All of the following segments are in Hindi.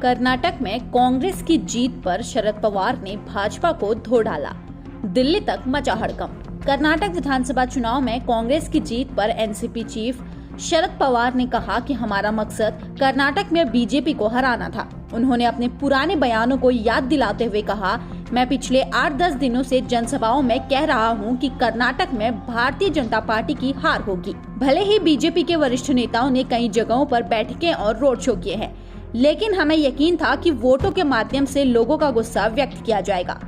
कर्नाटक में कांग्रेस की जीत पर शरद पवार ने भाजपा को धो डाला, दिल्ली तक मचा हड़कंप। कर्नाटक विधानसभा चुनाव में कांग्रेस की जीत पर एनसीपी चीफ शरद पवार ने कहा कि हमारा मकसद कर्नाटक में बीजेपी को हराना था। उन्होंने अपने पुराने बयानों को याद दिलाते हुए कहा, मैं पिछले 8-10 दिनों से जनसभाओं में कह रहा हूं कि कर्नाटक में भारतीय जनता पार्टी की हार होगी। भले ही बीजेपी के वरिष्ठ नेताओं ने कई जगहों पर बैठकें और रोड शो किए हैं, लेकिन हमें यकीन था कि वोटों के माध्यम से लोगों का गुस्सा व्यक्त किया जाएगा।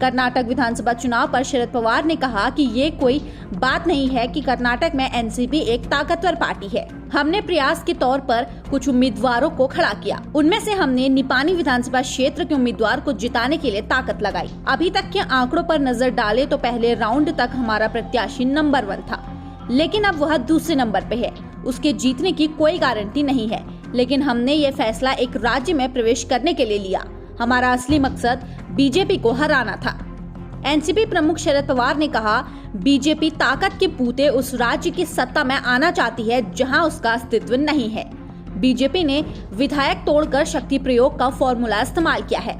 कर्नाटक विधानसभा चुनाव पर शरद पवार ने कहा कि ये कोई बात नहीं है कि कर्नाटक में एनसीपी एक ताकतवर पार्टी है। हमने प्रयास के तौर पर कुछ उम्मीदवारों को खड़ा किया। उनमें से हमने निपानी विधानसभा क्षेत्र के उम्मीदवार को जिताने के लिए ताकत लगाई। अभी तक के आंकड़ों पर नजर डालें तो पहले राउंड तक हमारा प्रत्याशी नंबर 1 था, लेकिन अब वह दूसरे नंबर पे है। उसके जीतने की कोई गारंटी नहीं है, लेकिन हमने ये फैसला एक राज्य में प्रवेश करने के लिए लिया। हमारा असली मकसद बीजेपी को हराना था। एनसीपी प्रमुख शरद पवार ने कहा, बीजेपी ताकत के पूते उस राज्य की सत्ता में आना चाहती है जहां उसका अस्तित्व नहीं है। बीजेपी ने विधायक तोड़कर शक्ति प्रयोग का फॉर्मूला इस्तेमाल किया है।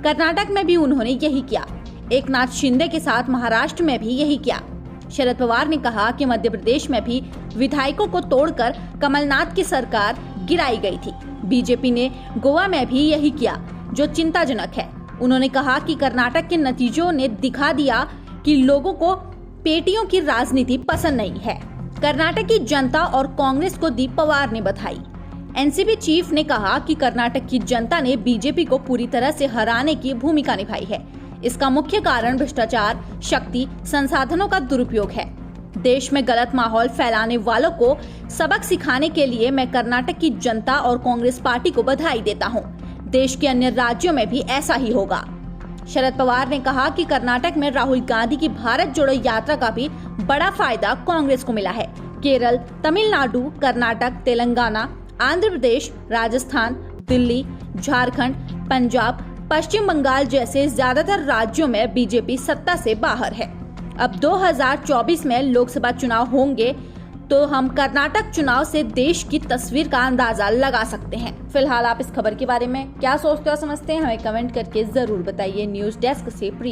कर्नाटक में भी उन्होंने यही किया। एकनाथ शिंदे के साथ महाराष्ट्र में भी यही किया। शरद पवार ने कहा कि मध्य प्रदेश में भी विधायकों को तोड़कर कमलनाथ की सरकार गिराई गई थी। बीजेपी ने गोवा में भी यही किया, जो चिंताजनक है। उन्होंने कहा कि कर्नाटक के नतीजों ने दिखा दिया कि लोगों को पेटियों की राजनीति पसंद नहीं है। कर्नाटक की जनता और कांग्रेस को दी पवार ने बधाई। एनसीपी चीफ ने कहा कि कर्नाटक की जनता ने बीजेपी को पूरी तरह से हराने की भूमिका निभाई है। इसका मुख्य कारण भ्रष्टाचार, शक्ति, संसाधनों का दुरुपयोग है। देश में गलत माहौल फैलाने वालों को सबक सिखाने के लिए मैं कर्नाटक की जनता और कांग्रेस पार्टी को बधाई देता हूं। देश के अन्य राज्यों में भी ऐसा ही होगा। शरद पवार ने कहा कि कर्नाटक में राहुल गांधी की भारत जोड़ो यात्रा का भी बड़ा फायदा कांग्रेस को मिला है। केरल, तमिलनाडु, कर्नाटक, तेलंगाना, आंध्र प्रदेश, राजस्थान, दिल्ली, झारखंड, पंजाब, पश्चिम बंगाल जैसे ज्यादातर राज्यों में बीजेपी सत्ता से बाहर है। अब 2024 में लोकसभा चुनाव होंगे तो हम कर्नाटक चुनाव से देश की तस्वीर का अंदाजा लगा सकते हैं। फिलहाल आप इस खबर के बारे में क्या सोचते और समझते हैं, हमें कमेंट करके जरूर बताइए। न्यूज़ डेस्क से प्रिया।